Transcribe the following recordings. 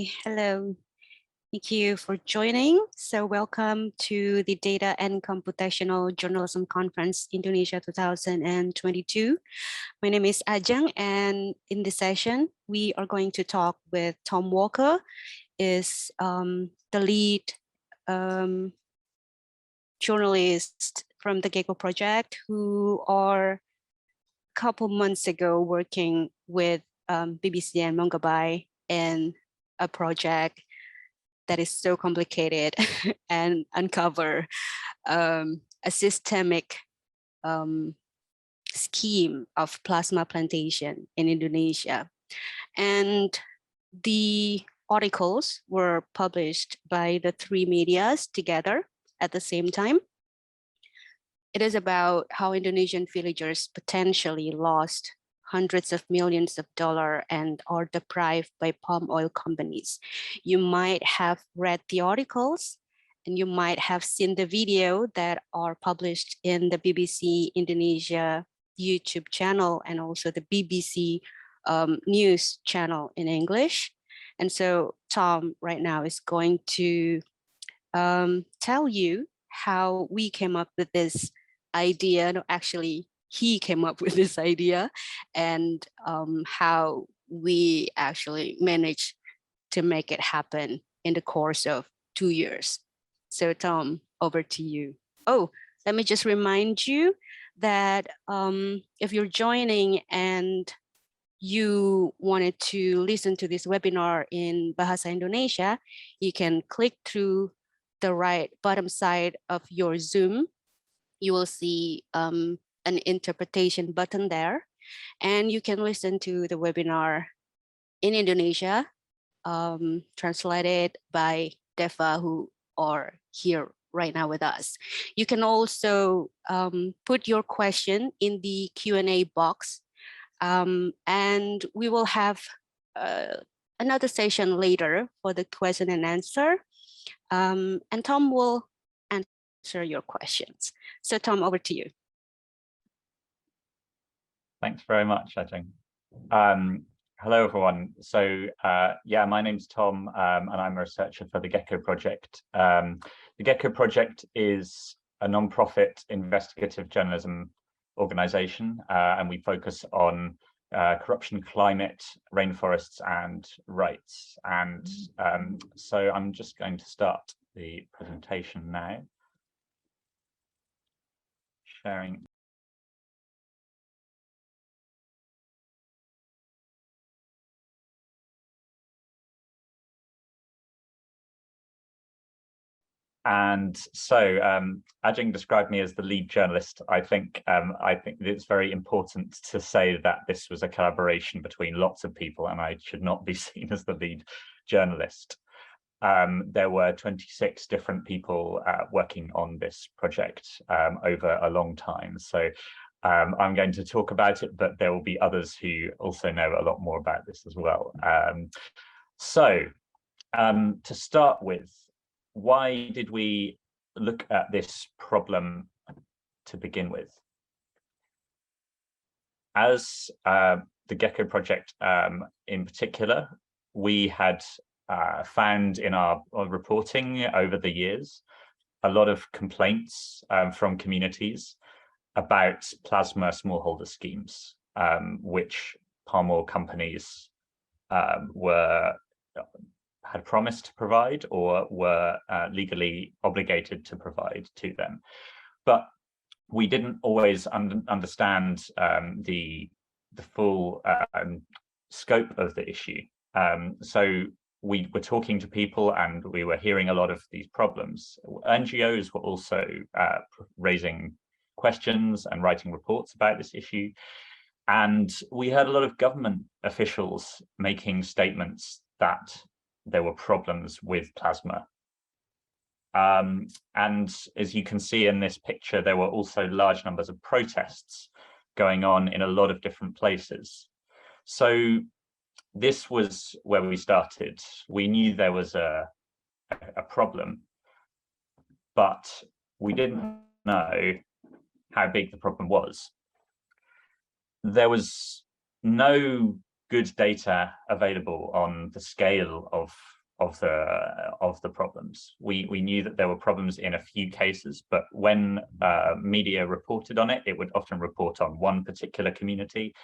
Hi, hello. Thank you for joining. So welcome to the Data and Computational Journalism Conference Indonesia 2022. My name is Ajeng, and in this session, we are going to talk with Tom Walker, is the lead journalist from the Gecko Project, who are a couple months ago working with BBC and Mongabay in a project that is so complicated and uncover a systemic scheme of plasma plantation in Indonesia. And the articles were published by the three medias together at the same time. It is about how Indonesian villagers potentially lost hundreds of millions of dollars and are deprived by palm oil companies. You might have read the articles and you might have seen the video that are published in the BBC Indonesia YouTube channel and also the BBC news channel in English. And so Tom right now is going to tell you how we came up with this idea. No, actually, he came up with this idea and how we actually managed to make it happen in the course of 2 years. So Tom, over to you. Oh, let me just remind you that if you're joining and you wanted to listen to this webinar in Bahasa Indonesia, you can click through the right bottom side of your Zoom. You will see an interpretation button there, and you can listen to the webinar in Indonesia, translated by Deva, who are here right now with us. You can also put your question in the Q&A box, and we will have another session later for the question and answer, and Tom will answer your questions. So Tom, over to you. Thanks very much, Ajeng. Hello, everyone. So yeah, my name's Tom, and I'm a researcher for the Gecko Project. The Gecko Project is a non-profit investigative journalism organization, and we focus on corruption, climate, rainforests, and rights. And so I'm just going to start the presentation now. Sharing. And so Ajeng described me as the lead journalist. I think it's very important to say that this was a collaboration between lots of people, and I should not be seen as the lead journalist. There were 26 different people working on this project over a long time. So I'm going to talk about it, but there will be others who also know a lot more about this as well. So to start with, why did we look at this problem to begin with? As the Gecko Project in particular, we had found in our reporting over the years a lot of complaints from communities about plasma smallholder schemes, which palm oil companies had promised to provide or were legally obligated to provide to them. But we didn't always understand the full scope of the issue. So we were talking to people and we were hearing a lot of these problems. NGOs were also raising questions and writing reports about this issue. And we heard a lot of government officials making statements that there were problems with plasma. And as you can see in this picture, there were also large numbers of protests going on in a lot of different places. So this was where we started. We knew there was a problem, but we didn't know how big the problem was. There was no good data available on the scale of the problems. We knew that there were problems in a few cases, but when media reported on it, it would often report on one particular community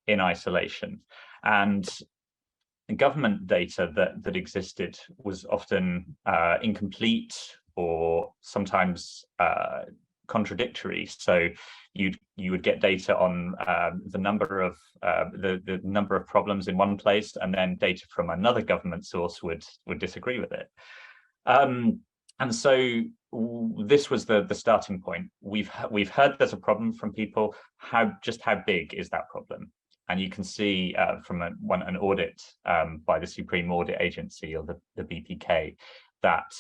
in isolation. And government data that existed was often incomplete or sometimes contradictory. So you would get data on the number of problems in one place, and then data from another government source would disagree with it. And so this was the starting point. We've heard there's a problem from people. Just how big is that problem? And you can see from an audit by the Supreme Audit Agency, or the BPK, that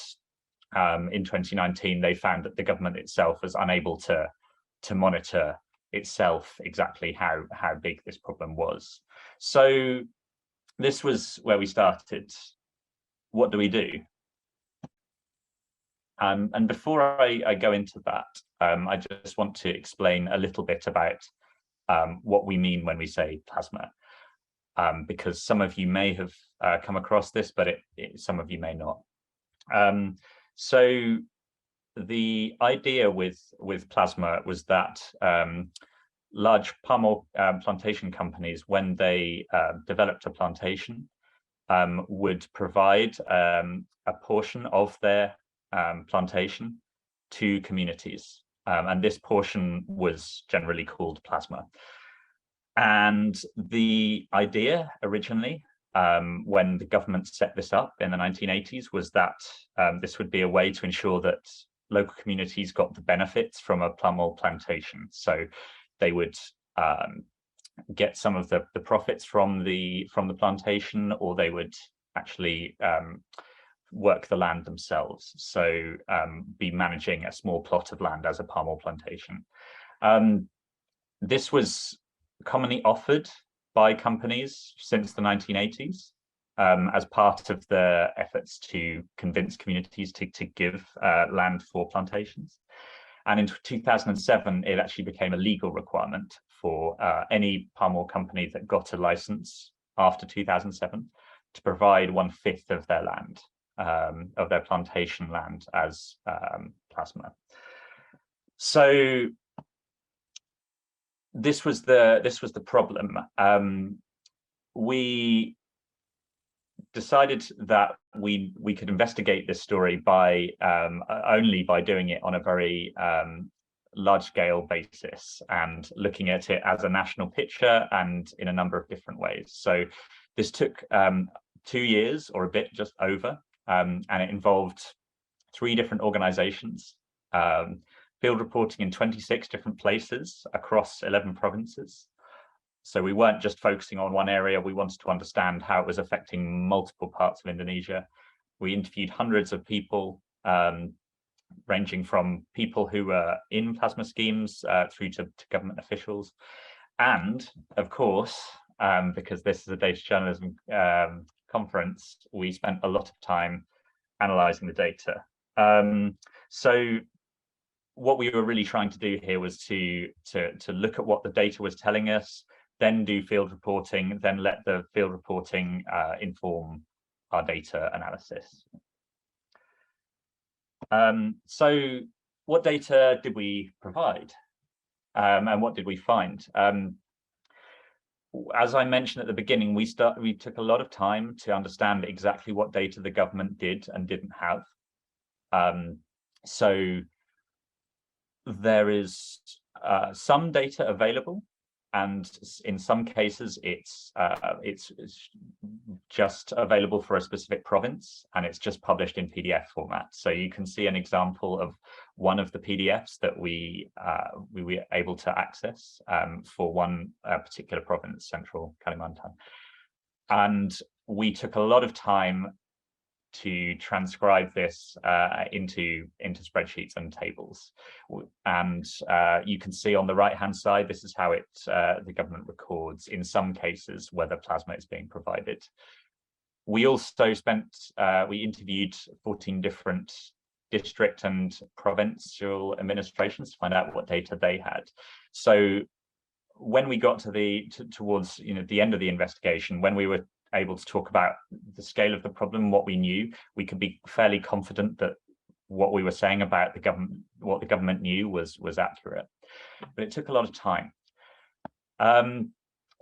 in 2019 they found that the government itself was unable to monitor itself exactly how big this problem was. So this was where we started. What do we do? And before I go into that, I just want to explain a little bit about what we mean when we say plasma, because some of you may have come across this, but some of you may not. So the idea with plasma was that large palm oil plantation companies, when they developed a plantation, would provide a portion of their plantation to communities. And this portion was generally called plasma. And the idea originally, when the government set this up in the 1980s, was that this would be a way to ensure that local communities got the benefits from a palm oil plantation. So they would get some of the profits from the plantation, or they would actually work the land themselves, so be managing a small plot of land as a palm oil plantation. This was commonly offered by companies since the 1980s as part of the efforts to convince communities to give land for plantations. And in 2007, it actually became a legal requirement for any palm oil company that got a license after 2007 to provide 1/5 of their land, of their plantation land, as plasma. So this was the problem. We decided that we could investigate this story by only by doing it on a very large-scale basis and looking at it as a national picture and in a number of different ways. So this took 2 years or a bit just over, and it involved 3 different organizations, field reporting in 26 different places across 11 provinces. So we weren't just focusing on one area, we wanted to understand how it was affecting multiple parts of Indonesia. We interviewed hundreds of people, ranging from people who were in plasma schemes through to government officials. And of course, because this is a data journalism conference, we spent a lot of time analyzing the data. So what we were really trying to do here was to look at what the data was telling us, then do field reporting, then let the field reporting inform our data analysis. So what data did we provide, and what did we find? As I mentioned at the beginning, we took a lot of time to understand exactly what data the government did and didn't have. So there is some data available, and in some cases it's just available for a specific province, and it's just published in PDF format. So you can see an example of one of the PDFs that we were able to access for one particular province, Central Kalimantan. And we took a lot of time to transcribe this into spreadsheets and tables. And you can see on the right-hand side, this is how the government records, in some cases, whether plasma is being provided. We also we interviewed 14 different district and provincial administrations to find out what data they had. So when we got to towards the end of the investigation, when we were able to talk about the scale of the problem, what we knew, we could be fairly confident that what we were saying about the government, what the government knew, was accurate. But it took a lot of time.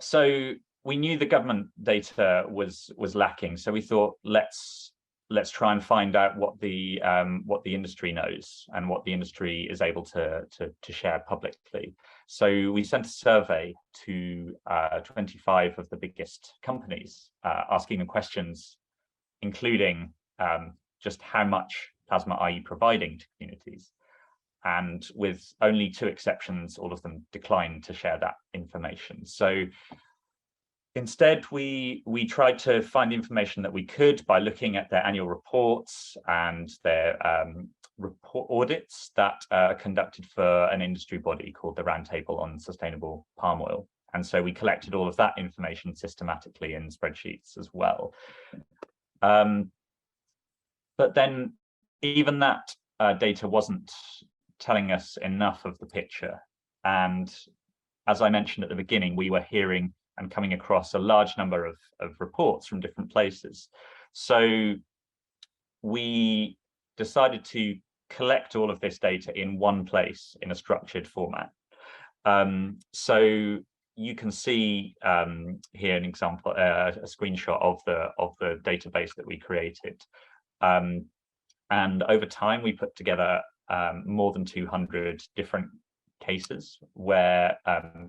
So we knew the government data was lacking. So we thought, let's try and find out what the industry knows and what the industry is able to share publicly. So we sent a survey to 25 of the biggest companies, asking them questions, including just how much plasma are you providing to communities? And with only 2 exceptions, all of them declined to share that information. So instead, we tried to find the information that we could by looking at their annual reports and their report audits that are conducted for an industry body called the Roundtable on Sustainable Palm Oil. And so we collected all of that information systematically in spreadsheets as well. But then even that data wasn't telling us enough of the picture. And as I mentioned at the beginning, we were hearing and coming across a large number of reports from different places. So we decided to collect all of this data in one place in a structured format. So you can see here an example, a screenshot of the database that we created. And over time, we put together more than 200 different cases where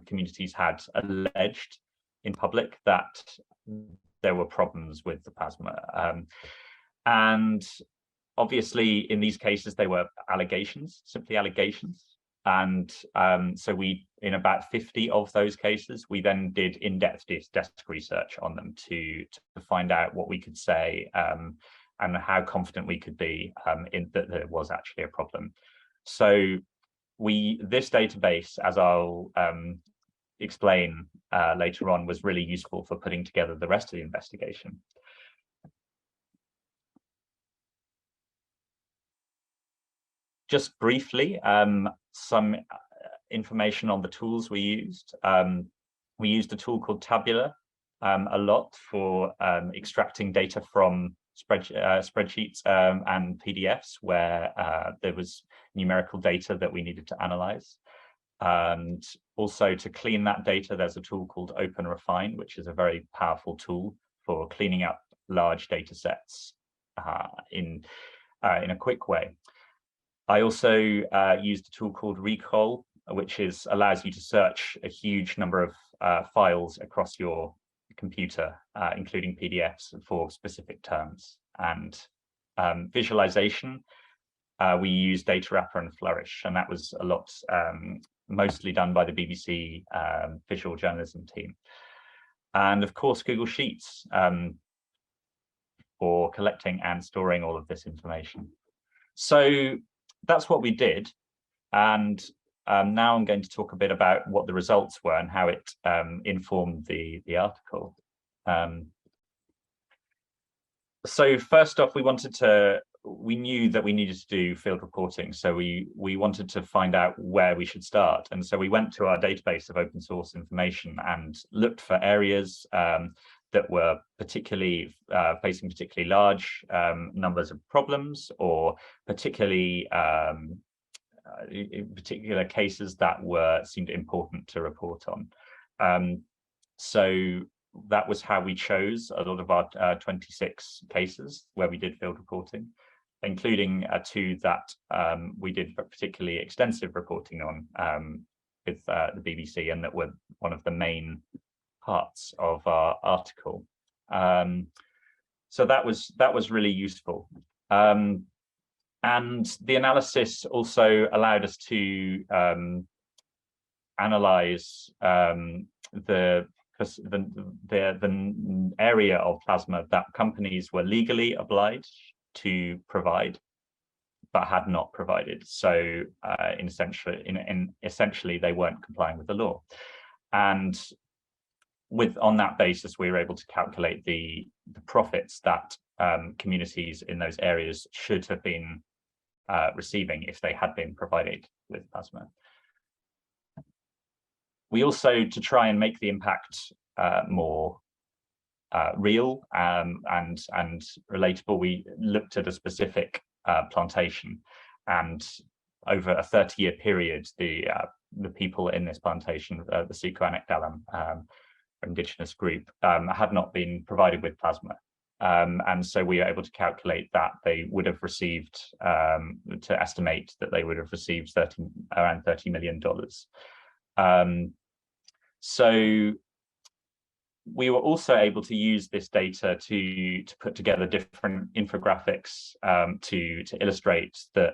communities had alleged in public that there were problems with the plasma. And obviously, in these cases, they were allegations, simply allegations. And so we, in about 50 of those cases, we then did in-depth desk research on them to find out what we could say and how confident we could be in that there was actually a problem. So this database, as I'll explain later on, was really useful for putting together the rest of the investigation. Just briefly, some information on the tools we used. We used a tool called Tabular a lot for extracting data from spreadsheets and PDFs where there was numerical data that we needed to analyze. And also to clean that data, there's a tool called Open Refine, which is a very powerful tool for cleaning up large data sets in a quick way. I also used a tool called Recall, which allows you to search a huge number of files across your computer, including PDFs, for specific terms. And visualization, we use Data Wrapper and Flourish, and that was a lot mostly done by the BBC visual journalism team. And of course, Google Sheets for collecting and storing all of this information. So that's what we did. And now I'm going to talk a bit about what the results were and how it informed the article. So first off, we knew that we needed to do field reporting. So we wanted to find out where we should start. And so we went to our database of open source information and looked for areas that were particularly facing particularly large numbers of problems, or particularly particular cases that seemed important to report on. So that was how we chose a lot of our 26 cases where we did field reporting, including 2 that we did particularly extensive reporting on with the BBC, and that were one of the main parts of our article. So that was really useful. And the analysis also allowed us to analyze the area of plasma that companies were legally obliged to provide, but had not provided. So essentially, they weren't complying with the law. And on that basis, we were able to calculate the profits that communities in those areas should have been receiving if they had been provided with plasma. We also, to try and make the impact more real and relatable, we looked at a specific plantation, and over a 30-year period, the people in this plantation, the Suku Anak Dalam indigenous group, had not been provided with plasma. And so we were able to calculate that they would have received, to estimate that they would have received around $30 million. So we were also able to use this data to put together different infographics to illustrate that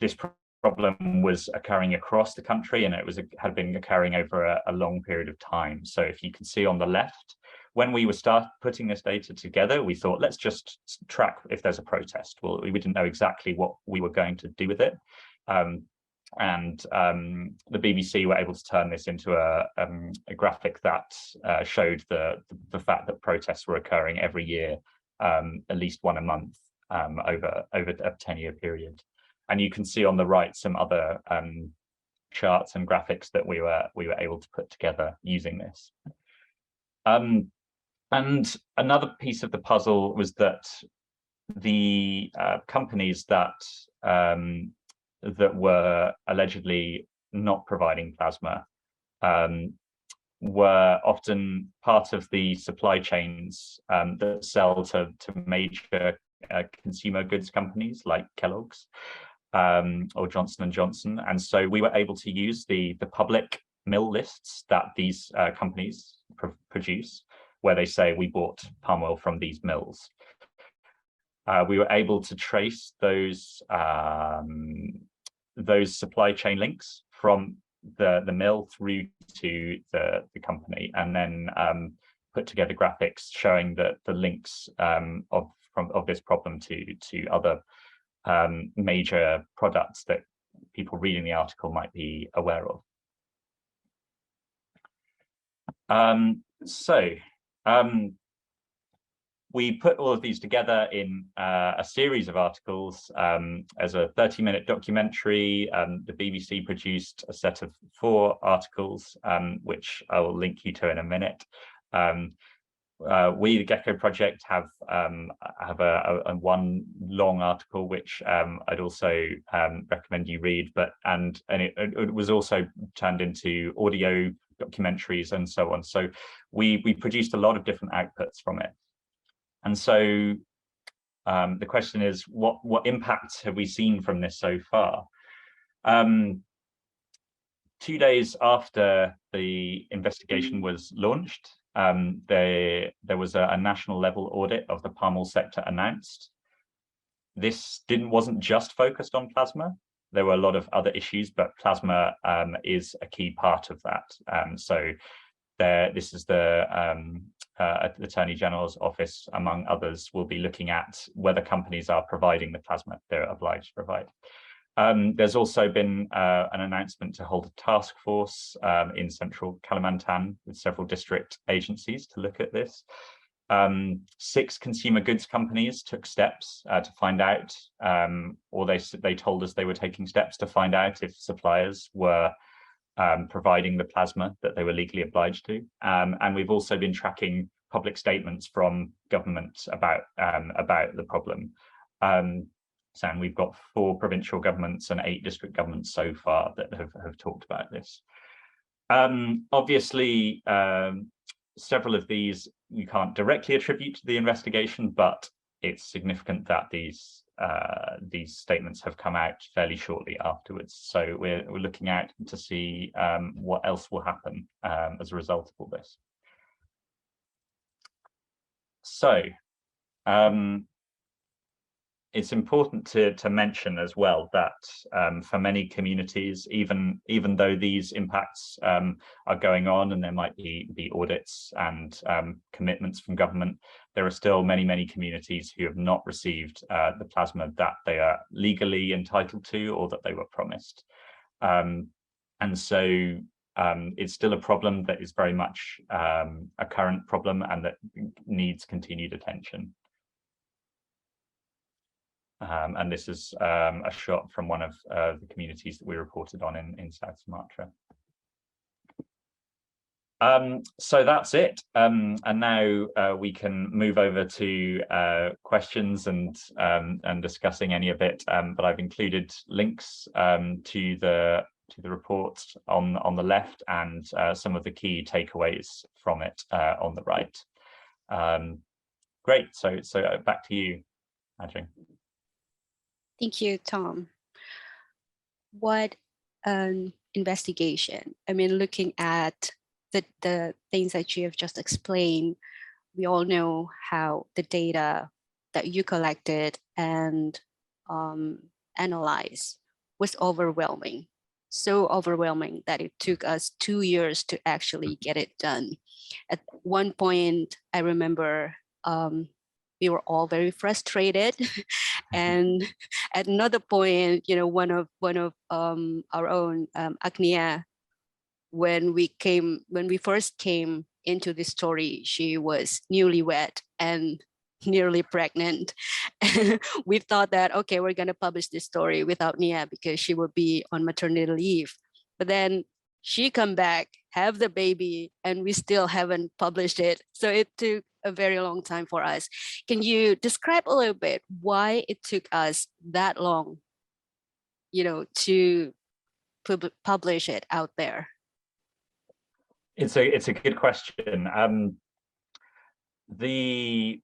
this problem was occurring across the country, and it had been occurring over a long period of time. So if you can see on the left, when we were putting this data together, we thought, let's just track if there's a protest. Well, we didn't know exactly what we were going to do with it. The BBC were able to turn this into a graphic that showed the fact that protests were occurring every year, at least one a month, over a 10-year period. And you can see on the right some other charts and graphics that we were able to put together using this. And another piece of the puzzle was that the companies that were allegedly not providing plasma were often part of the supply chains that sell to major consumer goods companies like Kellogg's or Johnson & Johnson. And so we were able to use the public mill lists that these companies produce, where they say we bought palm oil from these mills. We were able to trace those supply chain links from the mill through to the company, and then put together graphics showing the links of this problem to other major products that people reading the article might be aware of. We put all of these together in a series of articles as a 30-minute documentary. The BBC produced a set of 4 articles, which I will link you to in a minute. We, the Gecko Project, have a one long article, which I'd also recommend you read. And it was also turned into audio documentaries and so on. So we produced a lot of different outputs from it. And so the question is, what impacts have we seen from this so far? 2 days after the investigation was launched, there was a national level audit of the palm oil sector announced. This wasn't just focused on plasma. There were a lot of other issues, but plasma is a key part of that. This is the Attorney General's office, among others, will be looking at whether companies are providing the plasma they're obliged to provide. There's also been an announcement to hold a task force in central Kalimantan with several district agencies to look at this. 6 consumer goods companies took steps to find out, or they told us they were taking steps to find out if suppliers were providing the plasma that they were legally obliged to. And we've also been tracking public statements from government about the problem. So we've got 4 provincial governments and 8 district governments so far that have talked about this. Obviously, several of these you can't directly attribute to the investigation, but it's significant that these statements have come out fairly shortly afterwards. So we're looking out to see what else will happen as a result of all this. So it's important to mention as well that for many communities, even though these impacts are going on and there might be audits and commitments from government, there are still many communities who have not received the plasma that they are legally entitled to or that they were promised. And so it's still a problem that is very much a current problem and that needs continued attention. And this is a shot from one of the communities that we reported on in South Sumatra. So that's it. And now we can move over to questions and discussing any of it. But I've included links to the report on the left and some of the key takeaways from it on the right. Great. So back to you, Ajeng. Thank you, Tom. What an investigation. I mean, looking at the things that you have just explained, we all know how the data that you collected and analyzed was overwhelming. So overwhelming that it took us 2 years to actually get it done. At one point, I remember we were all very frustrated, and at another point, you know, one of our own Agnia, when we first came into this story, she was newlywed and nearly pregnant. We thought that, okay, we're going to publish this story without Nia because she would be on maternity leave. But then she come back, have the baby, and we still haven't published it. So it took a very long time for us. Can you describe a little bit why it took us that long, you know, to publish it out there? It's a good question. The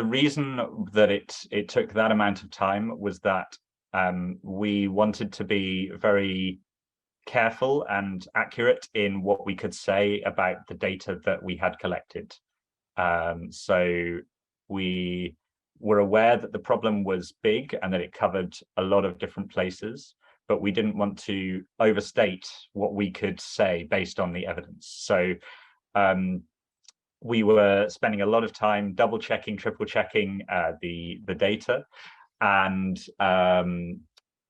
reason that it took that amount of time was that we wanted to be very careful and accurate in what we could say about the data that we had collected. So we were aware that the problem was big and that it covered a lot of different places, but we didn't want to overstate what we could say based on the evidence. So we were spending a lot of time double checking, triple checking the data, and in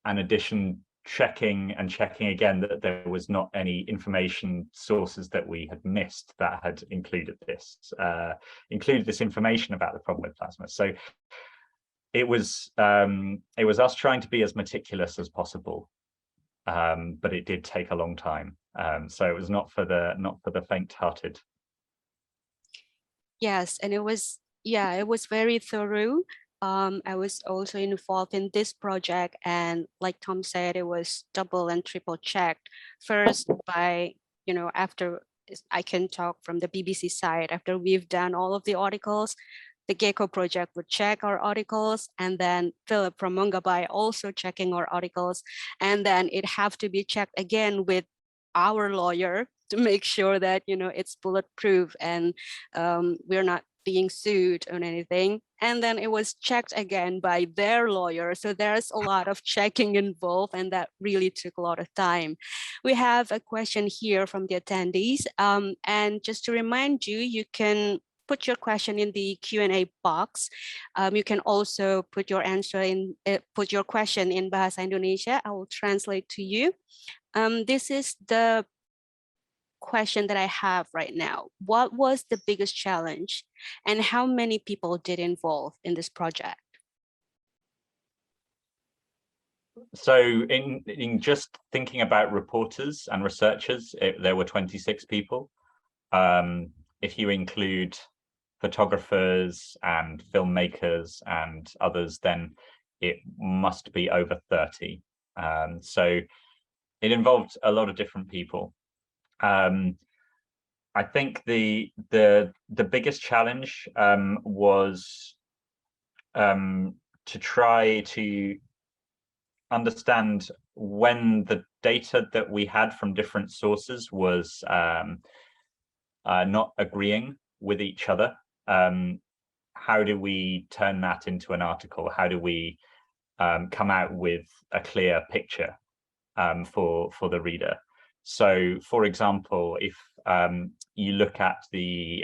addition, checking again that there was not any information sources that we had missed that had included this information about the problem with plasma. So it was us trying to be as meticulous as possible, but it did take a long time. So it was not for the faint-hearted. Yes, and it was very thorough. I was also involved in this project, and like Tom said, it was double and triple checked. First by, you know, after I can talk from the BBC side, after we've done all of the articles, the Gecko Project would check our articles, and then Philip from Mongabay also checking our articles, and then it have to be checked again with our lawyer to make sure that, you know, it's bulletproof and we're not being sued on anything. And then it was checked again by their lawyer. So there's a lot of checking involved, and that really took a lot of time. We have a question here from the attendees. And just to remind you, you can put your question in the Q&A box. You can also put your question in Bahasa Indonesia. I will translate to you. This is the question that I have right now. What was the biggest challenge, and how many people did involve in this project? So in just thinking about reporters and researchers, there were 26 people. If you include photographers and filmmakers and others, then it must be over 30. So it involved a lot of different people. I think the biggest challenge was to try to understand when the data that we had from different sources was not agreeing with each other. How do we turn that into an article? How do we come out with a clear picture for the reader? So, for example, if you look at the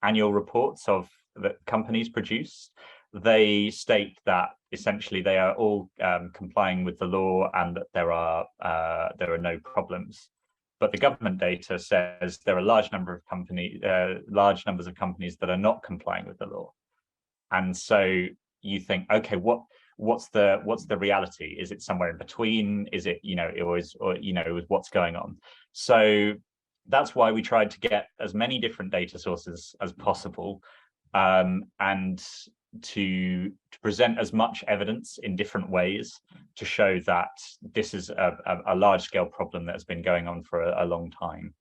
annual reports of that companies produce, they state that essentially they are all complying with the law and that there are no problems. But the government data says there are large numbers of companies that are not complying with the law. And so you think, okay, what's the reality? Is it somewhere in between? Is it, you know, what's going on? So that's why we tried to get as many different data sources as possible, and to present as much evidence in different ways to show that this is a large-scale problem that has been going on for a long time.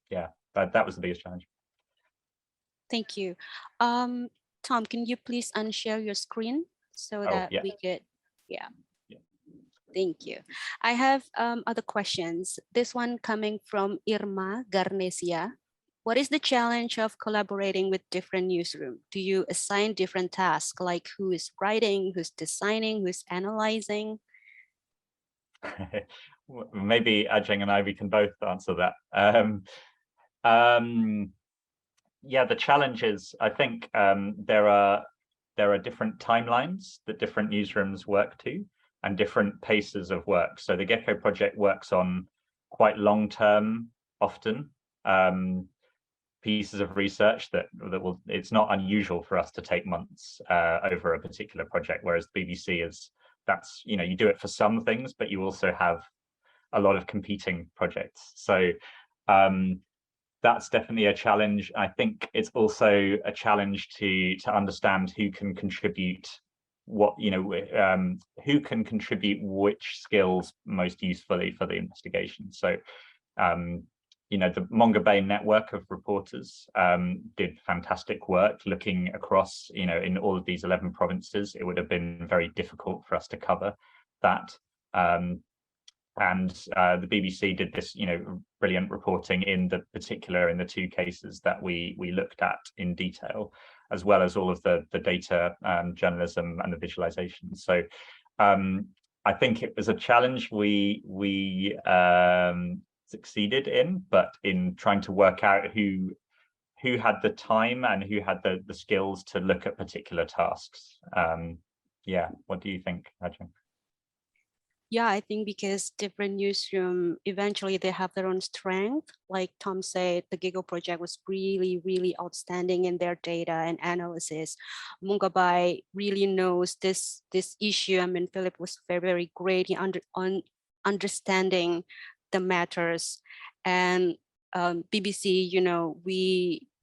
Yeah, that was the biggest challenge. Thank you. Tom, can you please unshare your screen so that we could, yeah. Thank you. I have other questions. This one coming from Irma Garnesia. What is the challenge of collaborating with different newsroom? Do you assign different tasks, like who is writing, who's designing, who's analyzing? Maybe Ajeng and I, we can both answer that. Yeah, the challenge is, I think there are different timelines that different newsrooms work to, and different paces of work. So the Gecko Project works on quite long-term, often, pieces of research that will, it's not unusual for us to take months over a particular project, whereas the BBC is, that's, you know, you do it for some things, but you also have a lot of competing projects. So that's definitely a challenge. I think it's also a challenge to understand who can contribute what, you know, who can contribute which skills most usefully for the investigation. So, you know, the Mongabay network of reporters did fantastic work looking across, you know, in all of these 11 provinces. It would have been very difficult for us to cover that. And the BBC did this, you know, brilliant reporting in the 2 cases that we looked at in detail, as well as all of the data journalism and the visualization. So I think it was a challenge we succeeded in, but in trying to work out who had the time and who had the skills to look at particular tasks. Yeah, what do you think, Ajeng? Yeah, I think because different newsroom, eventually they have their own strength. Like Tom said, the Gecko Project was really, really outstanding in their data and analysis. Mongabay really knows this issue. I mean, Philip was very, very great on understanding the matters. And BBC, you know,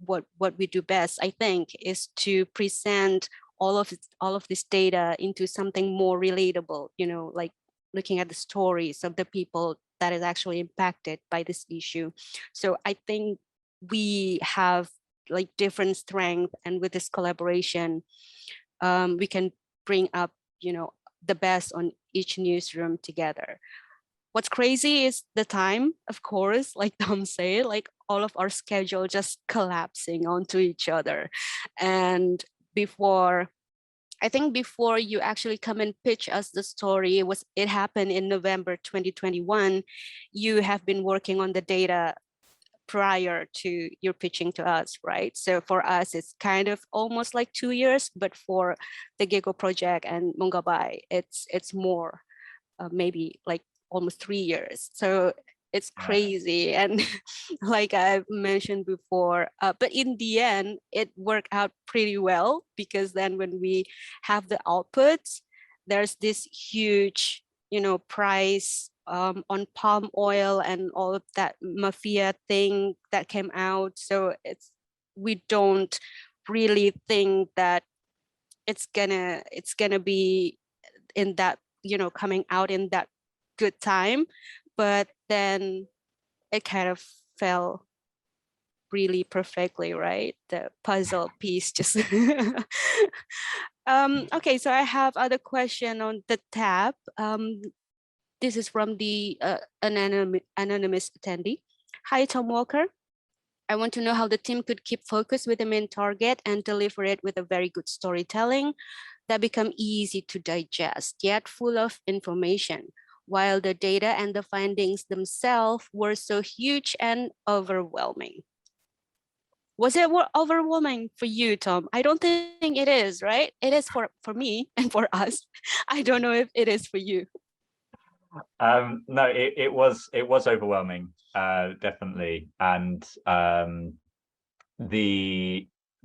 what we do best, I think, is to present all of this data into something more relatable, you know, like looking at the stories of the people that is actually impacted by this issue. So I think we have like different strength, and with this collaboration, we can bring up, you know, the best on each newsroom together. What's crazy is the time, of course, like Tom said, like all of our schedule just collapsing onto each other. And I think before you actually come and pitch us the story, it happened in November 2021. You have been working on the data prior to your pitching to us, right? So for us, it's kind of almost like 2 years, but for the Gecko Project and Mongabay, it's more, maybe like almost 3 years. So it's crazy. And like I mentioned before, but in the end, it worked out pretty well, because then when we have the outputs, there's this huge, you know, price on palm oil and all of that mafia thing that came out. So we don't really think that it's gonna be in that, you know, coming out in that good time. But then it kind of fell really perfectly, right? The puzzle piece just okay, so I have other question on the tab. This is from the anonymous attendee. Hi, Tom Walker. I want to know how the team could keep focus with the main target and deliver it with a very good storytelling that become easy to digest, yet full of information, while the data and the findings themselves were so huge and overwhelming. Was it overwhelming for you, Tom? I don't think it is, right? It is for me and for us. I don't know if it is for you. No, it was overwhelming, definitely. And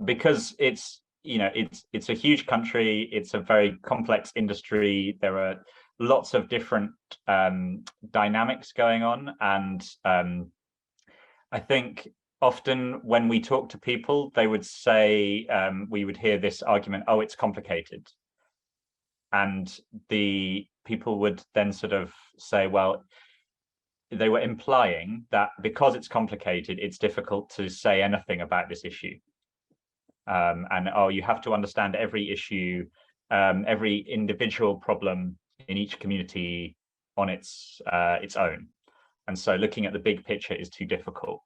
because it's, you know, it's a huge country, it's a very complex industry. There are lots of different dynamics going on. And I think often when we talk to people, they would say, we would hear this argument, oh, it's complicated. And the people would then sort of say, well, they were implying that because it's complicated, it's difficult to say anything about this issue. And oh, you have to understand every issue, every individual problem in each community on its own. And so looking at the big picture is too difficult.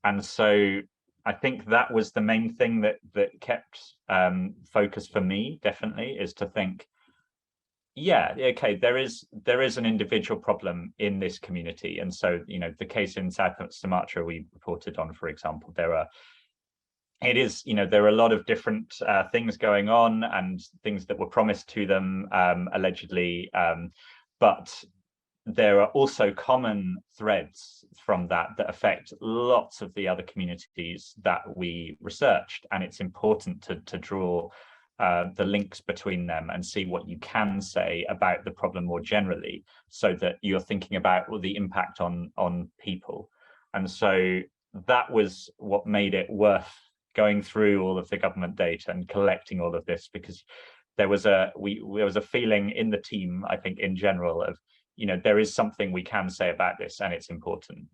And so I think that was the main thing that kept focus for me, definitely, is to think, yeah, okay, there is an individual problem in this community. And so, you know, the case in South Sumatra we reported on, for example, there are a lot of different things going on and things that were promised to them, allegedly, but there are also common threads from that affect lots of the other communities that we researched, and it's important to draw the links between them and see what you can say about the problem more generally, so that you're thinking about the impact on people. And so that was what made it worth going through all of the government data and collecting all of this, because there was a feeling in the team, I think, in general, of, you know, there is something we can say about this and it's important.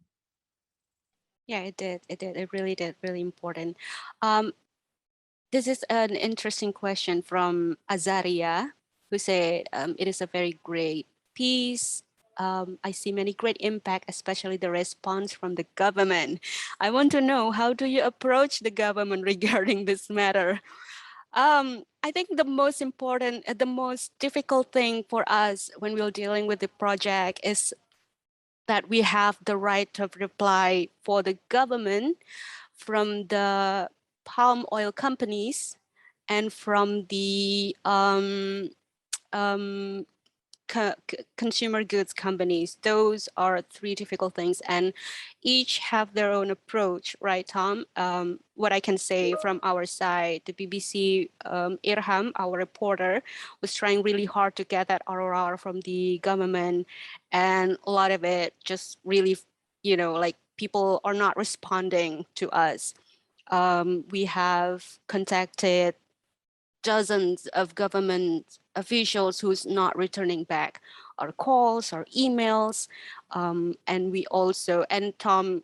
Yeah, it did. It really did. Really important. This is an interesting question from Azaria, who said, it is a very great piece. I see many great impact, especially the response from the government. I want to know, how do you approach the government regarding this matter? I think the most important, the most difficult thing for us when we're dealing with the project is that we have the right of reply for the government from the palm oil companies and from the consumer goods companies. Those are three difficult things, and each have their own approach, right, Tom? What I can say from our side, the BBC, Irham, our reporter, was trying really hard to get that ROR from the government, and a lot of it just really, you know, like, people are not responding to us. We have contacted dozens of government officials who's not returning back our calls, our emails, and we also, and Tom,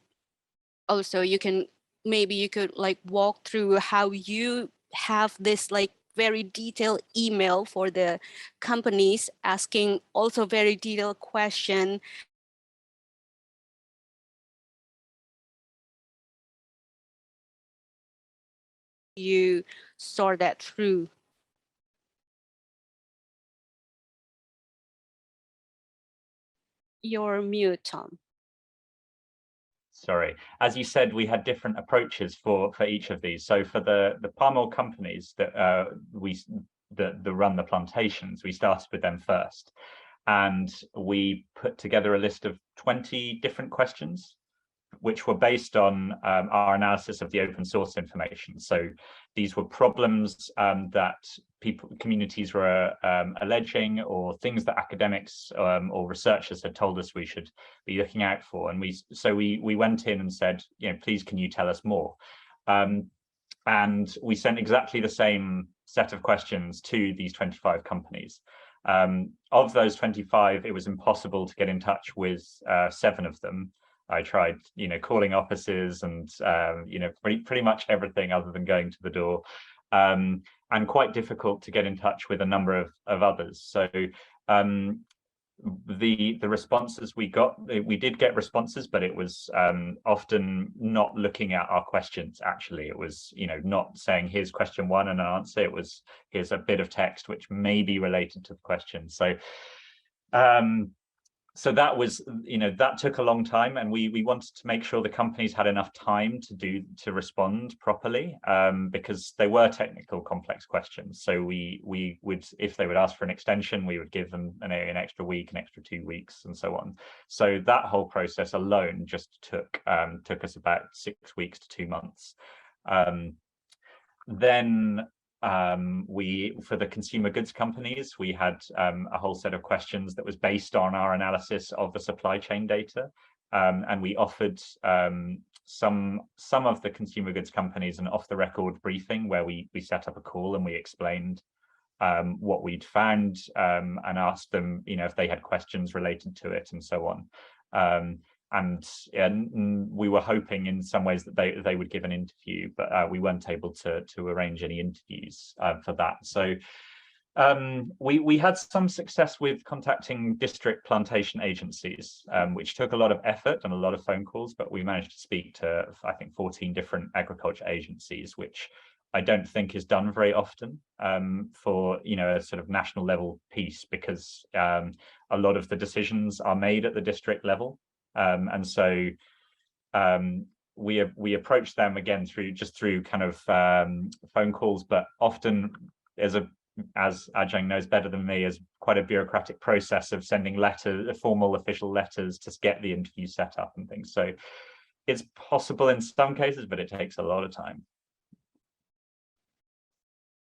also, you could like walk through how you have this like very detailed email for the companies asking also very detailed question. You sort that through. You're mute, Tom. Sorry, as you said, we had different approaches for each of these. So for the palm oil companies that run the plantations, we started with them first, and we put together a list of 20 different questions, which were based on our analysis of the open source information. So these were problems that communities were alleging, or things that academics or researchers had told us we should be looking out for. And we went in and said, you know, please, can you tell us more? And we sent exactly the same set of questions to these 25 companies. Of those 25, it was impossible to get in touch with 7 of them. I tried, you know, calling offices and, you know, pretty much everything other than going to the door, and quite difficult to get in touch with a number of others. So the responses we got, we did get responses, but it was often not looking at our questions. Actually, it was, you know, not saying here's question 1 and an answer. It was, here's a bit of text which may be related to the question. So so that was, you know, that took a long time, and we wanted to make sure the companies had enough time to respond properly, because they were technical, complex questions. So we would, if they would ask for an extension, we would give them an extra week, an extra 2 weeks, and so on. So that whole process alone just took us about 6 weeks to 2 months. Then for the consumer goods companies, we had a whole set of questions that was based on our analysis of the supply chain data. And we offered some of the consumer goods companies an off-the-record briefing where we set up a call and we explained what we'd found and asked them, if they had questions related to it and so on. And we were hoping in some ways that they would give an interview, but we weren't able to arrange any interviews for that. So we had some success with contacting district plantation agencies, which took a lot of effort and a lot of phone calls, but we managed to speak to, I think, 14 different agriculture agencies, which I don't think is done very often for a sort of national level piece, because a lot of the decisions are made at the district level. And so we approached them again through kind of phone calls, but often as Ajeng knows better than me, is quite a bureaucratic process of sending formal official letters to get the interview set up and things. So it's possible in some cases, but it takes a lot of time.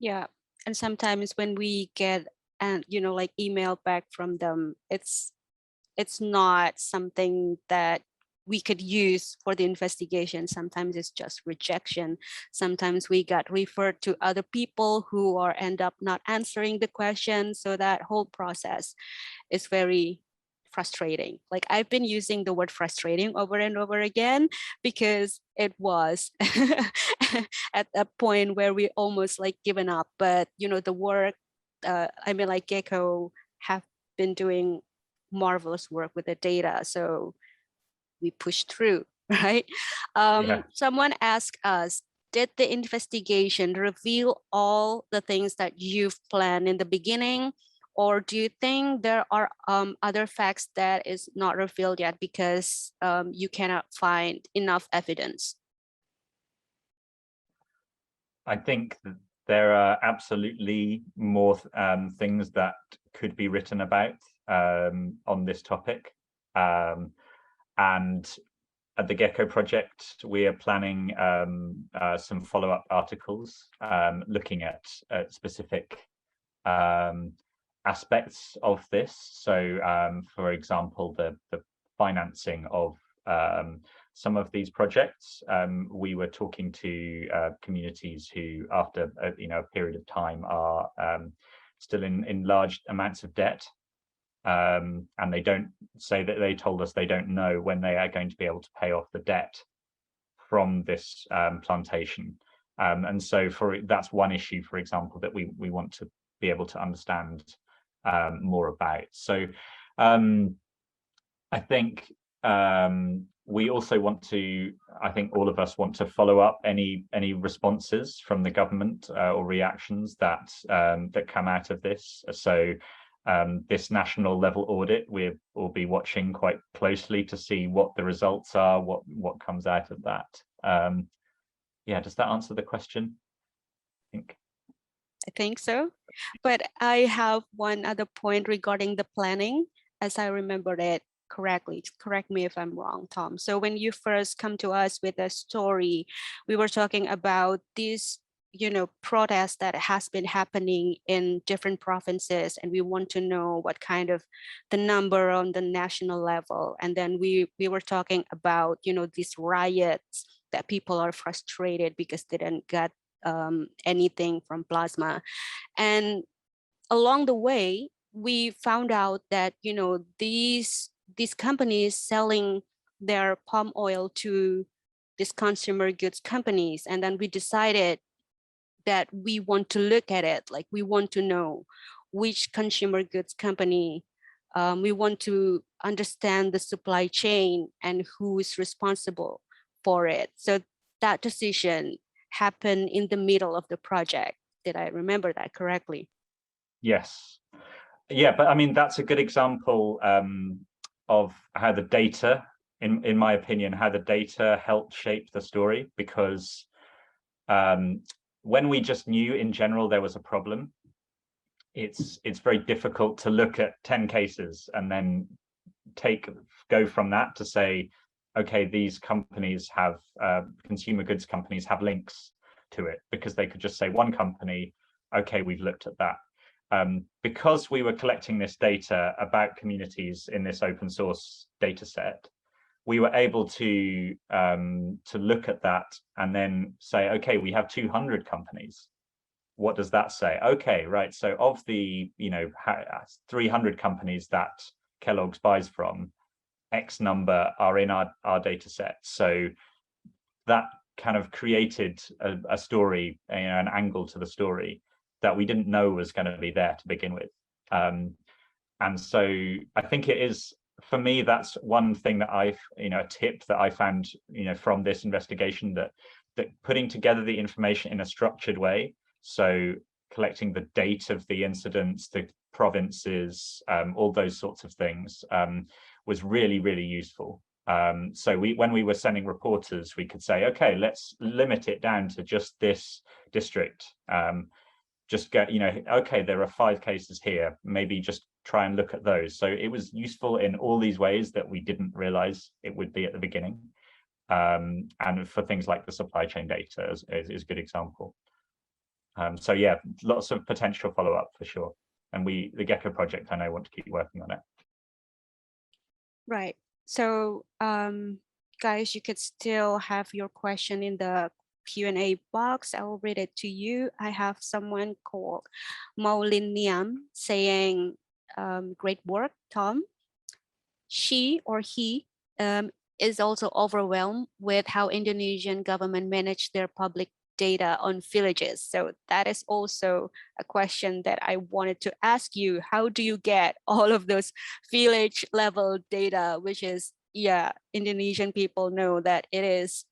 Yeah, and sometimes when we get like email back from them, it's not something that we could use for the investigation. Sometimes it's just rejection. Sometimes we got referred to other people who end up not answering the question. So that whole process is very frustrating. Like, I've been using the word frustrating over and over again because it was at a point where we almost like given up. But the work, like Gecko have been doing marvelous work with the data, so we pushed through, right? Someone asked us, did the investigation reveal all the things that you've planned in the beginning, or do you think there are other facts that is not revealed yet because you cannot find enough evidence? I think there are absolutely more things that could be written about on this topic. And at the Gecko Project, we are planning some follow-up articles looking at specific aspects of this. So, for example, the financing of some of these projects. We were talking to communities who, after a period of time, are still in large amounts of debt. And they told us they don't know when they are going to be able to pay off the debt from this plantation. And so that's one issue, for example, that we want to be able to understand more about. So I think we also want to, I think all of us want to follow up any responses from the government or reactions that come out of this. So this national level audit, we will be watching quite closely to see what the results are, what comes out of that. Yeah, does that answer the question? I think so. But I have one other point regarding the planning, as I remembered it correctly. Correct me if I'm wrong, Tom. So when you first come to us with a story, we were talking about this protest that has been happening in different provinces, and we want to know what kind of the number on the national level. And then we were talking about these riots that people are frustrated because they didn't get anything from plasma. And along the way, we found out that these companies selling their palm oil to these consumer goods companies, and then we decided that we want to look at it, like we want to know which consumer goods company, we want to understand the supply chain and who is responsible for it. So that decision happened in the middle of the project. Did I remember that correctly? Yes. Yeah, but I mean, that's a good example of how the data, in my opinion, how the data helped shape the story, because when we just knew in general there was a problem, it's very difficult to look at 10 cases and then go from that to say, okay, these companies have consumer goods companies have links to it, because they could just say one company okay, we've looked at that. Because we were collecting this data about communities in this open source data set, we were able to look at that and then say, okay, we have 200 companies. What does that say? Okay, right. So of the 300 companies that Kellogg's buys from, X number are in our data set. So that kind of created a story, an angle to the story that we didn't know was going to be there to begin with. And so I think it is, for me, that's one thing that a tip that I found, from this investigation, that putting together the information in a structured way, so collecting the date of the incidents, the provinces, all those sorts of things, was really, really useful. So when we were sending reporters, we could say, okay, let's limit it down to just this district. Just get, okay, there are 5 cases here, maybe just try and look at those. So it was useful in all these ways that we didn't realize it would be at the beginning. And for things like the supply chain data is a good example. So yeah, lots of potential follow-up for sure. And the Gecko project, I know, want to keep working on it. Right. So guys, you could still have your question in the Q&A box. I will read it to you. I have someone called Maulin Niam saying, great work, Tom. She or he is also overwhelmed with how Indonesian government manage their public data on villages. So that is also a question that I wanted to ask you. How do you get all of those village level data, which is, yeah, Indonesian people know that it is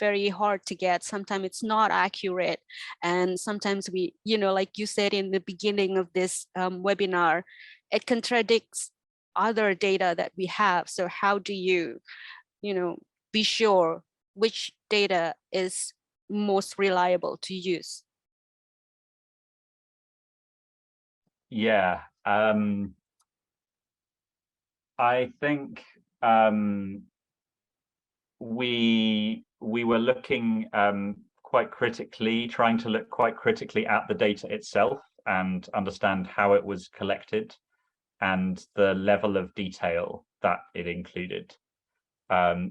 very hard to get. Sometimes it's not accurate. And sometimes we, like you said in the beginning of this webinar, it contradicts other data that we have. So how do you, be sure which data is most reliable to use? Yeah, I think we were looking quite critically, trying to look quite critically at the data itself and understand how it was collected and the level of detail that it included.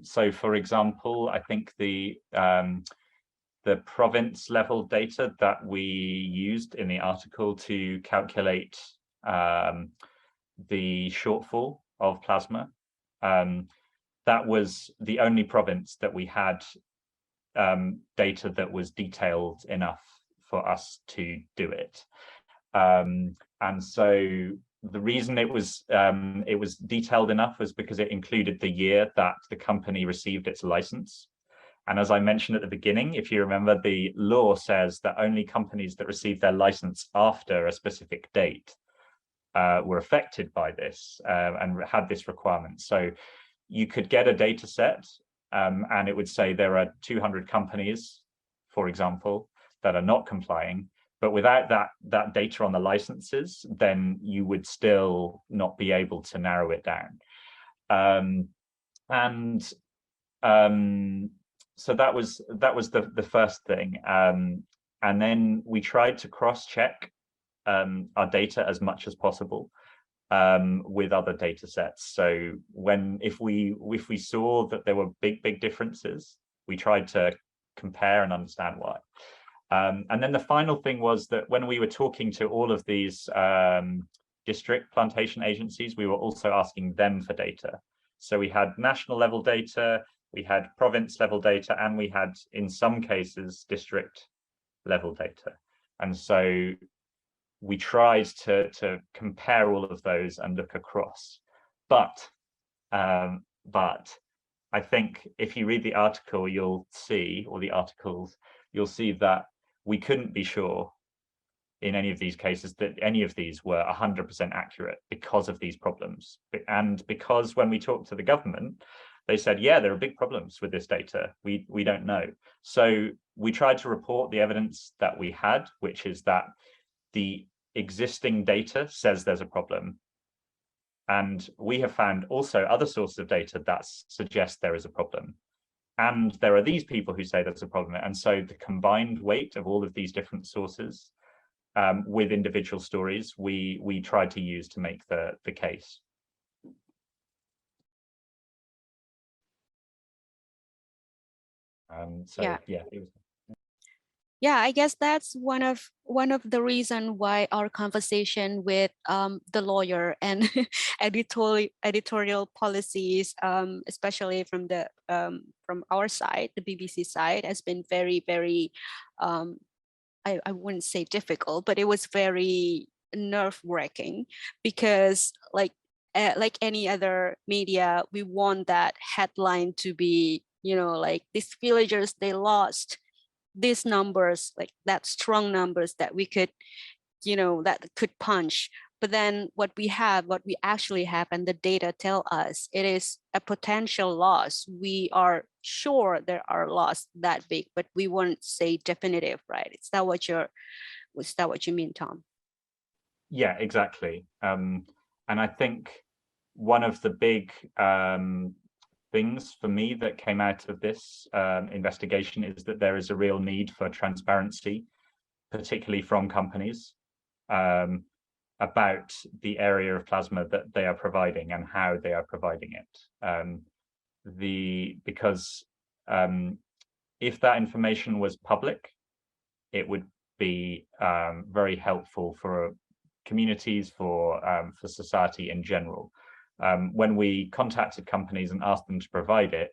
So, for example, I think the province level data that we used in the article to calculate the shortfall of plasma, that was the only province that we had data that was detailed enough for us to do it. And so the reason it was detailed enough was because it included the year that the company received its license. And as I mentioned at the beginning, if you remember, the law says that only companies that receive their license after a specific date were affected by this and had this requirement. So you could get a data set and it would say there are 200 companies, for example, that are not complying. But without that data on the licenses, then you would still not be able to narrow it down. So that was the first thing. And then we tried to cross-check our data as much as possible with other data sets. So if we saw that there were big differences, we tried to compare and understand why. And then the final thing was that when we were talking to all of these district plantation agencies, we were also asking them for data. So we had national level data, we had province level data, and we had, in some cases, district level data. And so we tried to compare all of those and look across. But I think if you read the article, you'll see, or the articles, you'll see that we couldn't be sure in any of these cases that any of these were 100% accurate because of these problems. And because when we talked to the government, they said, yeah, there are big problems with this data. We don't know. So we tried to report the evidence that we had, which is that the existing data says there's a problem. And we have found also other sources of data that suggest there is a problem. And there are these people who say there's a problem. And so the combined weight of all of these different sources with individual stories we tried to use to make the case. So Yeah. yeah, it was. Yeah, I guess that's one of the reason why our conversation with the lawyer and editorial policies, especially from the from our side, the BBC side, has been very, very I wouldn't say difficult, but it was very nerve-wracking, because like any other media, we want that headline to be, you know, like these villagers, they lost these numbers, like that strong numbers that we could, you know, that could punch. But then what we actually have, and the data tell us, it is a potential loss. We are sure there are loss that big, but we won't say definitive, right? Is that what you mean, Tom? Yeah, exactly. And I think one of the big things for me that came out of this investigation is that there is a real need for transparency, particularly from companies, about the area of plasma that they are providing and how they are providing it. Because if that information was public, it would be very helpful for communities, for society in general. When we contacted companies and asked them to provide it,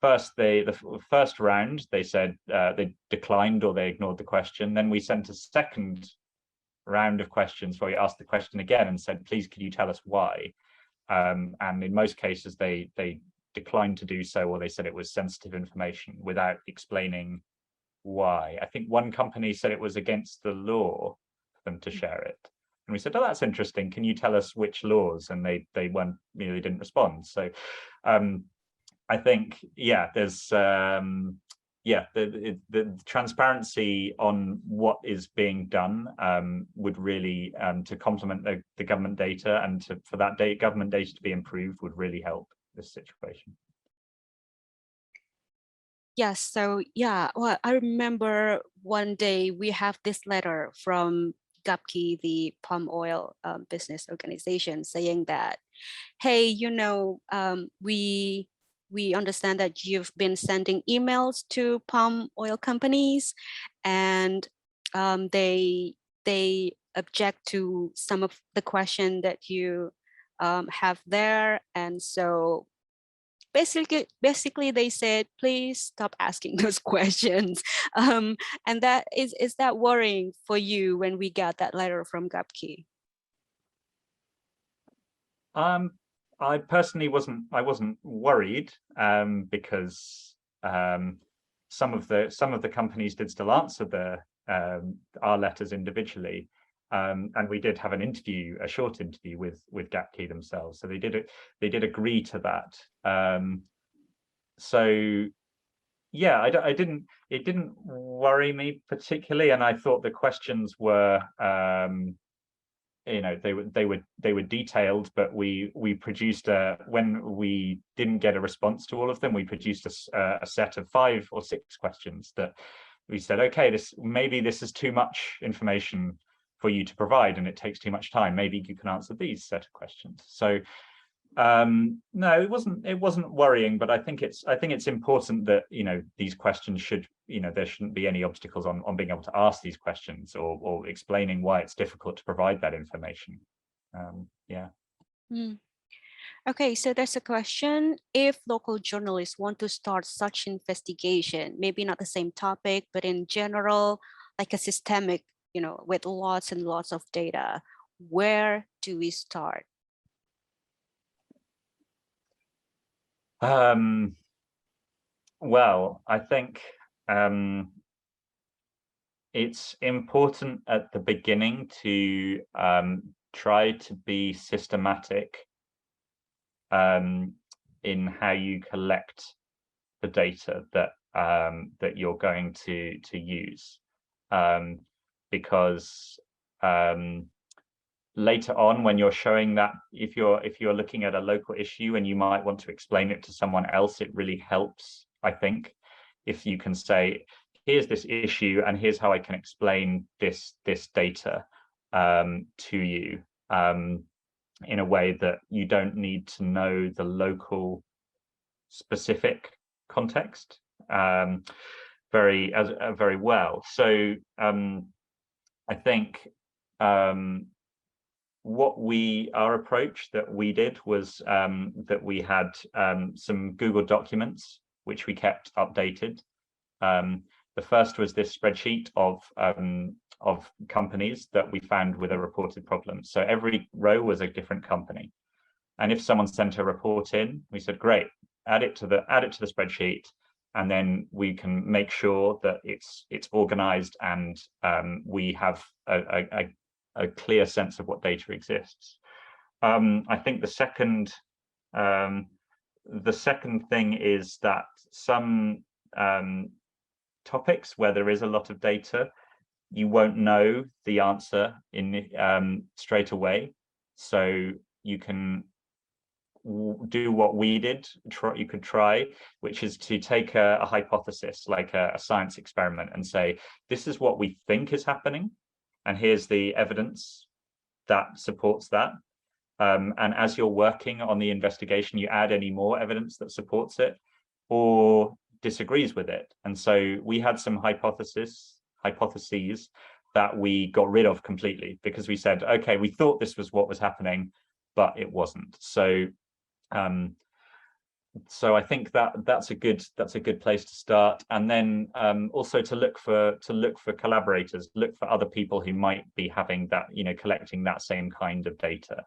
the first round, they said they declined or they ignored the question. Then we sent a second round of questions where we asked the question again and said, please, could you tell us why? And in most cases, they declined to do so, or they said it was sensitive information without explaining why. I think one company said it was against the law for them to share it. And we said, oh, that's interesting. Can you tell us which laws? And they weren't, you know, they didn't respond. So I think, yeah, there's the transparency on what is being done would really, to complement the government data, and for that government data to be improved, would really help this situation. Yes, so yeah, well, I remember one day we have this letter from GAPKI, the palm oil business organization, saying that, hey, you know, we understand that you've been sending emails to palm oil companies, and they object to some of the question that you have there, and so basically they said, please stop asking those questions. And that is that worrying for you when we got that letter from GAPKI? I personally wasn't worried, because some of the companies did still answer our letters individually, and we did have a short interview with GAPKI themselves, so they did agree to that. So yeah, it didn't worry me particularly, and I thought the questions were, you know, they were detailed, but we produced when we didn't get a response to all of them, we produced a set of 5 or 6 questions that we said, okay, maybe this is too much information for you to provide, and it takes too much time. Maybe you can answer these set of questions. So no, it wasn't worrying, but I think it's important that, you know, these questions should, you know, there shouldn't be any obstacles on being able to ask these questions, or explaining why it's difficult to provide that information. Yeah. Okay, so there's a question: if local journalists want to start such investigation, maybe not the same topic, but in general, like a systemic, you know, with lots and lots of data, where do we start? Well, I think it's important at the beginning to try to be systematic in how you collect the data that you're going to use, because later on, when you're showing that, if you're looking at a local issue and you might want to explain it to someone else, it really helps, I think, if you can say, here's this issue, and here's how I can explain this data to you in a way that you don't need to know the local specific context very well. So I think our approach that we did was that we had some Google documents which we kept updated. The first was this spreadsheet of companies that we found with a reported problem. So every row was a different company, and if someone sent a report in, we said, great, add it to the spreadsheet, and then we can make sure that it's organized and we have a clear sense of what data exists. I think the second thing is that some topics where there is a lot of data, you won't know the answer in straight away. So you can do what we did. You could try, which is to take a hypothesis, like a science experiment, and say, this is what we think is happening, and here's the evidence that supports that. And as you're working on the investigation, you add any more evidence that supports it or disagrees with it. And so we had some hypotheses that we got rid of completely, because we said, okay, we thought this was what was happening, but it wasn't. So so I think that's a good place to start. And then also to look for collaborators, look for other people who might be having that, collecting that same kind of data.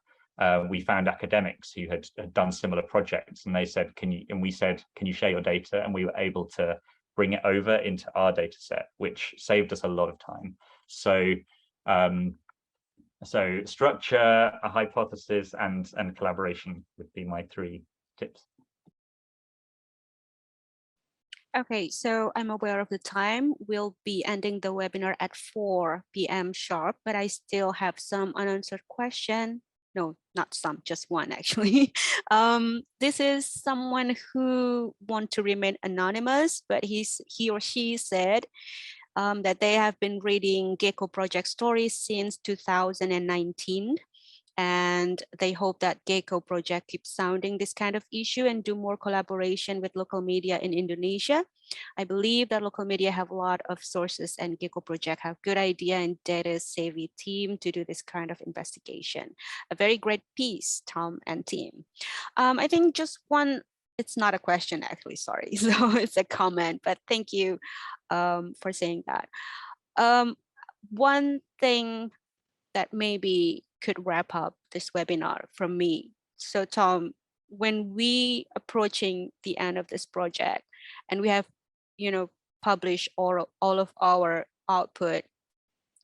We found academics who had done similar projects, and they said, we said, can you share your data? And we were able to bring it over into our data set, which saved us a lot of time. So so structure, a hypothesis, and collaboration would be my 3 tips. Okay, so I'm aware of the time. We'll be ending the webinar at 4 p.m. sharp, but I still have some unanswered question. No, not some, just one actually. This is someone who wants to remain anonymous, but he or she said that they have been reading Gecko Project stories since 2019. And they hope that Gecko Project keeps sounding this kind of issue and do more collaboration with local media in Indonesia. I believe that local media have a lot of sources, and Gecko Project have good idea and data savvy team to do this kind of investigation. A very great piece, Tom and team. I think just one, it's not a question actually, sorry. So it's a comment, but thank you for saying that. One thing that maybe could wrap up this webinar from me. So Tom, when we approaching the end of this project and we have, published all of our output,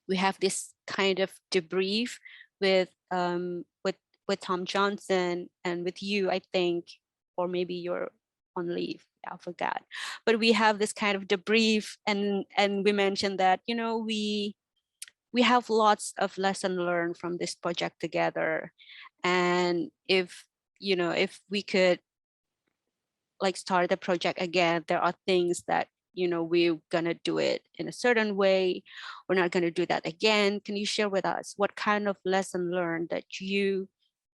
we have this kind of debrief with Tom Johnson and with you, I think, or maybe you're on leave. I forgot, but we have this kind of debrief, and we mentioned that, we have lots of lesson learned from this project together. And if we could like start the project again, there are things that, we're gonna do it in a certain way. We're not gonna do that again. Can you share with us what kind of lesson learned that you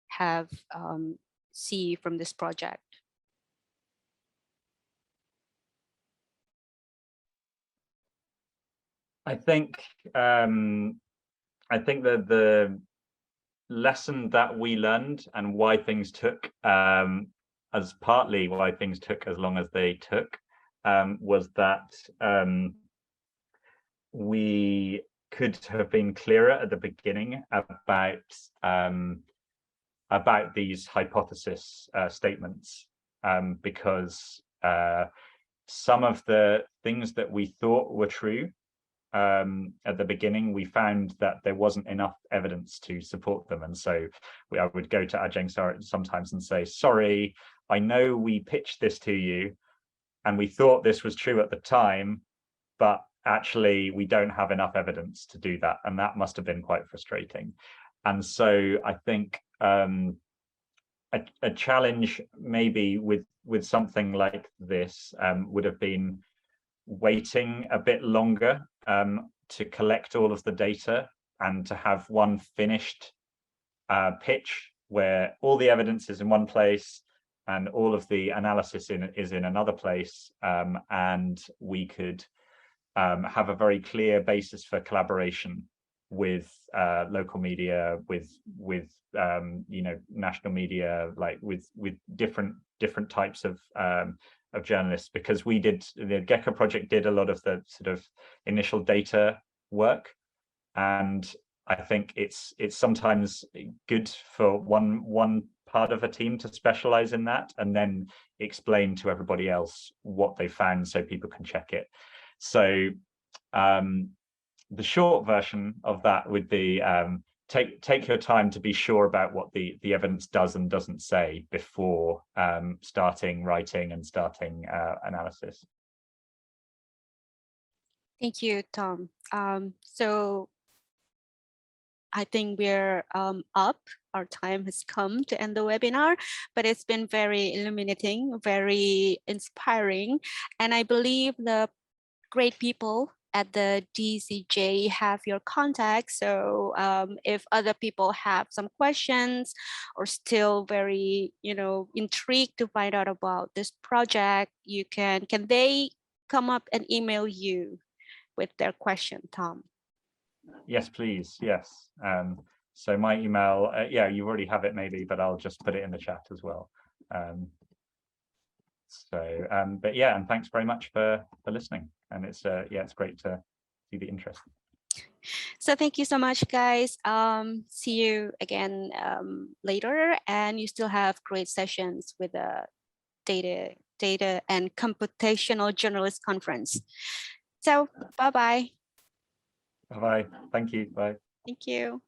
have see from this project? I think that the lesson that we learned and why things took as partly why things took as long as they took was that we could have been clearer at the beginning about these hypothesis statements, because some of the things that we thought were true at the beginning, we found that there wasn't enough evidence to support them. And so I would go to Ajeng sometimes and say, sorry, I know we pitched this to you and we thought this was true at the time, but actually we don't have enough evidence to do that. And that must have been quite frustrating. And so I think a challenge maybe with something like this would have been waiting a bit longer to collect all of the data and to have one finished pitch where all the evidence is in one place and all of the analysis is in another place, and we could have a very clear basis for collaboration with local media, with you know, national media, like with different types of journalists, because the Gecko Project did a lot of the sort of initial data work, and I think it's sometimes good for one part of a team to specialize in that and then explain to everybody else what they found so people can check it. So the short version of that would be take your time to be sure about what the evidence does and doesn't say before starting writing and starting analysis. Thank you, Tom. So I think we're up. Our time has come to end the webinar, but it's been very illuminating, very inspiring. And I believe the great people at the DCJ have your contact. So if other people have some questions or still very, you know, intrigued to find out about this project, you can they come up and email you with their question, Tom? Yes, please. Yes. So my email, yeah, you already have it maybe, but I'll just put it in the chat as well. But yeah, and thanks very much for listening. And it's yeah, it's great to see the interest. So thank you so much, guys. See you again later, and you still have great sessions with the data and computational journalist conference. So bye-bye. Bye-bye. Thank you. Bye. Thank you.